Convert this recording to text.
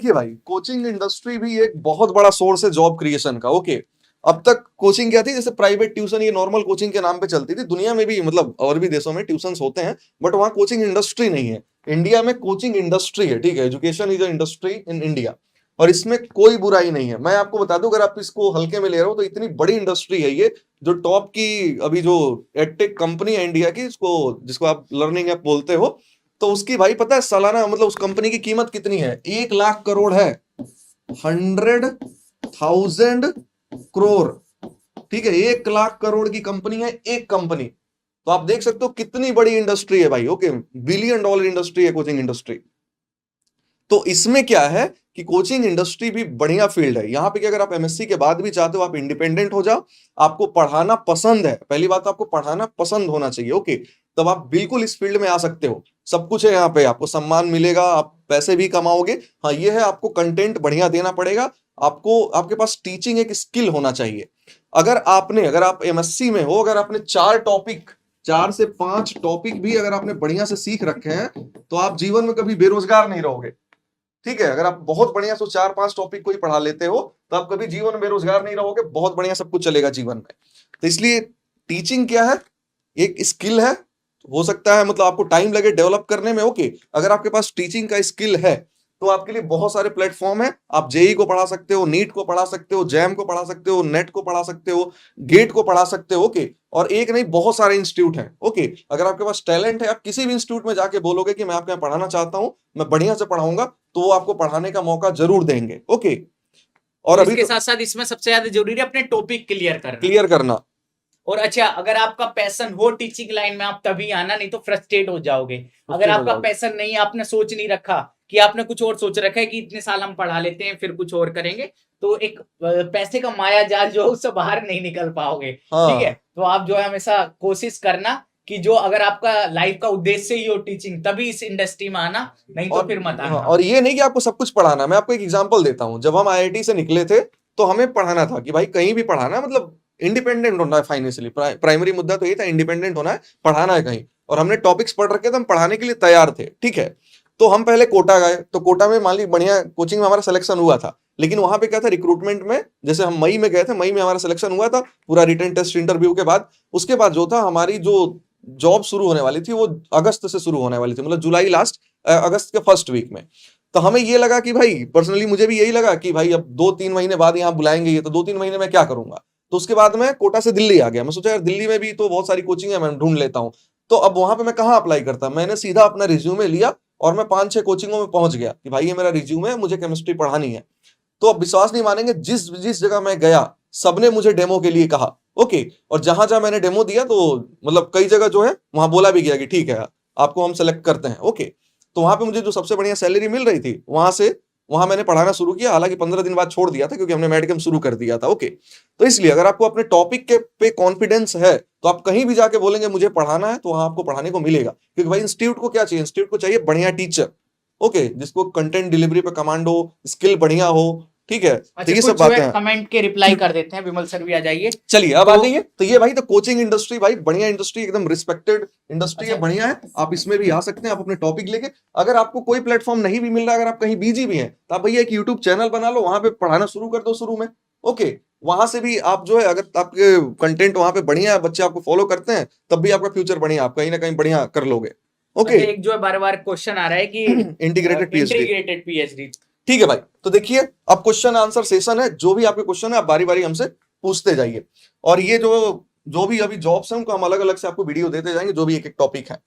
देखिए भाई, coaching industry भी एक बहुत बड़ा सोर्स है जॉब क्रिएशन का। ओके, अब तक कोचिंग क्या थी, जैसे प्राइवेट ट्यूशन, ये नॉर्मल कोचिंग के नाम पे चलती थी। दुनिया में भी मतलब और भी देशों में ट्यूशंस होते हैं, बट वहाँ कोचिंग इंडस्ट्री नहीं है। इंडिया में कोचिंग इंडस्ट्री है, ठीक है। Education is a industry in India, और इसमें कोई बुराई नहीं है। मैं आपको बता दूं, अगर आप इसको हल्के में ले रहे हो तो इतनी बड़ी इंडस्ट्री है ये, जो टॉप की अभी जो एडटेक कंपनी है इंडिया की, इसको जिसको आप लर्निंग ऐप बोलते हो, तो उसकी भाई पता है सालाना मतलब उस कंपनी की कीमत कितनी है? 1 लाख करोड़ है। 100,000 करोड़, ठीक है। 1 लाख करोड़ की कंपनी है एक कंपनी। तो आप देख सकते हो कितनी बड़ी इंडस्ट्री है भाई। ओके, $1 बिलियन इंडस्ट्री है कोचिंग इंडस्ट्री। तो इसमें क्या है कि कोचिंग इंडस्ट्री भी बढ़िया फील्ड है। यहाँ पे कि अगर आप एमएससी के बाद भी चाहते हो आप इंडिपेंडेंट हो जाओ, आपको पढ़ाना पसंद है, पहली बात तो आपको पढ़ाना पसंद होना चाहिए। ओके, तब आप बिल्कुल इस फील्ड में आ सकते हो। सब कुछ है यहाँ पे, आपको सम्मान मिलेगा, आप पैसे भी कमाओगे। हाँ ये है, आपको कंटेंट बढ़िया देना पड़ेगा, आपको आपके पास टीचिंग एक स्किल होना चाहिए। अगर आप एमएससी में हो, अगर आपने 4 से 5 टॉपिक भी अगर आपने बढ़िया से सीख रखे हैं, तो आप जीवन में कभी बेरोजगार नहीं रहोगे। ठीक है, अगर आप बहुत बढ़िया से 4-5 टॉपिक को ही पढ़ा लेते हो, तो आप कभी जीवन में बेरोजगार नहीं रहोगे, बहुत बढ़िया सब कुछ चलेगा जीवन में। तो इसलिए टीचिंग क्या है, एक स्किल है। हो सकता है मतलब आपको टाइम लगे डेवलप करने में। ओके, अगर आपके पास टीचिंग का स्किल है तो आपके लिए बहुत सारे प्लेटफॉर्म है। आप जेई को पढ़ा सकते हो, नीट को पढ़ा सकते हो, जैम को पढ़ा सकते हो, नेट को पढ़ा सकते हो, गेट को पढ़ा सकते हो। ओके, और एक नहीं बहुत सारे इंस्टीट्यूट हैं। ओके, अगर आपके पास टैलेंट है, आप किसी भी इंस्टीट्यूट में जाके बोलोगे कि मैं आपके यहाँ पढ़ाना चाहता हूँ, मैं बढ़िया से पढ़ाऊंगा, तो वो आपको पढ़ाने का मौका जरूर देंगे। ओके, और तो अभी इसके तो साथ साथ इसमें सबसे ज्यादा जरूरी है अपने टॉपिक क्लियर क्लियर करना। और अच्छा, अगर आपका पैशन हो टीचिंग लाइन में आप तभी आना, नहीं तो फ्रस्ट्रेट हो जाओगे। अगर फ्रस्ट्रेट हो आपका जाओगे। पैशन नहीं है, आपने सोच नहीं रखा कि आपने कुछ और सोच रखा है कि इतने साल हम पढ़ा लेते हैं फिर कुछ और करेंगे, तो एक पैसे का माया जाल जो है उससे बाहर नहीं निकल पाओगे। ठीक है, हाँ तो आप जो है हमेशा कोशिश करना कि जो अगर आपका लाइफ का उद्देश्य ही हो टीचिंग, तभी इस इंडस्ट्री में आना, नहीं तो और फिर मत हाँ, आना। और ये नहीं कि आपको सब कुछ पढ़ाना। मैं आपको एक एग्जांपल देता हूँ। जब हम आईआईटी से निकले थे, तो हमें पढ़ाना था कि भाई कहीं भी पढ़ाना है, मतलब इंडिपेंडेंट होना है। फाइनेंशियली प्राइमरी मुद्दा तो ये था, इंडिपेंडेंट होना है, पढ़ाना है कहीं। और हमने टॉपिक्स पढ़ रखे थे, हम पढ़ाने के लिए तैयार थे। ठीक है, तो हम पहले कोटा गए, तो कोटा में मान ली बढ़िया कोचिंग में हमारा सिलेक्शन हुआ था। लेकिन वहां पे क्या था, रिक्रूटमेंट में, जैसे हम मई में गए थे, मई में हमारा सिलेक्शन हुआ था पूरा रिटन टेस्ट इंटरव्यू के बाद। उसके बाद जो था, हमारी जो जॉब शुरू होने वाली थी वो अगस्त से शुरू होने वाली थी, मतलब जुलाई लास्ट, अगस्त के फर्स्ट वीक में। तो हमें ये लगा कि भाई, पर्सनली मुझे भी यही लगा कि भाई अब 2-3 महीने बाद यहाँ बुलाएंगे ये, तो 2-3 महीने में क्या करूंगा। तो उसके बाद मैं कोटा से दिल्ली आ गया। मैं सोचा यार दिल्ली में भी तो बहुत सारी कोचिंग है, मैं ढूंढ लेता हूँ। तो अब वहां पे मैं कहाँ अप्लाई करता, मैंने सीधा अपना रिज्यूमे लिया और मैं 5-6 कोचिंगों में पहुंच गया कि भाई ये मेरा रिज्यूमे है, मुझे केमिस्ट्री पढ़ानी है। तो अब विश्वास नहीं मानेंगे, जिस जिस जगह मैं गया सबने मुझे डेमो के लिए कहा। ओके, और जहां जहां मैंने डेमो दिया, तो मतलब कई जगह जो है वहां बोला भी गया कि ठीक है आपको हम सेलेक्ट करते हैं। ओके, तो वहां पे मुझे जो सबसे बढ़िया सैलरी मिल रही थी, वहां मैंने पढ़ाना शुरू किया। हालांकि 15 दिन बाद छोड़ दिया था, क्योंकि हमने मेडिकम शुरू कर दिया था। ओके, तो इसलिए अगर आपको अपने टॉपिक के पे कॉन्फिडेंस है, तो आप कहीं भी जाके बोलेंगे मुझे पढ़ाना है, तो वहां आपको पढ़ाने को मिलेगा। क्योंकि भाई इंस्टीट्यूट को क्या चाहिए, इंस्टीट्यूट को चाहिए बढ़िया टीचर। ओके, जिसको कंटेंट डिलीवरी पे कमांड हो, स्किल बढ़िया हो। ठीक है, तो अच्छा, ये सब कुछ जो बातें है हैं। कमेंट के रिप्लाई कर देते हैं, विमल सर भी आ जाइए। चलिए अब आ तो जाइए। तो ये भाई, तो कोचिंग इंडस्ट्री भाई बढ़िया इंडस्ट्री, एकदम रिस्पेक्टेड इंडस्ट्री है, अच्छा, बढ़िया है। आप इसमें भी आ सकते हैं, आप अपने टॉपिक लेके। अगर आपको कोई प्लेटफॉर्म नहीं भी मिल रहा, अगर आप कहीं बिजी भी हैं, तो आप भैया एक यूट्यूब चैनल बना लो, वहां पे पढ़ाना शुरू कर दो शुरू में। ओके, वहां से भी आप जो है, अगर आपके कंटेंट वहां पे बढ़िया है, बच्चे आपको फॉलो करते हैं, तब भी आपका फ्यूचर बढ़िया, आप कहीं ना कहीं बढ़िया कर लोगे। ओके, अच्छा, एक जो है बार बार क्वेश्चन आ रहा है कि इंटीग्रेटेड पीएचडी। Integrated PhD. ठीक है भाई, तो देखिए अब क्वेश्चन आंसर सेशन है। जो भी आपके क्वेश्चन है, आप बारी बारी हमसे पूछते जाइए। और ये जो जो भी अभी जॉब्स हैं, उनको हम अलग अलग से आपको वीडियो देते जाएंगे, जो भी एक एक टॉपिक है।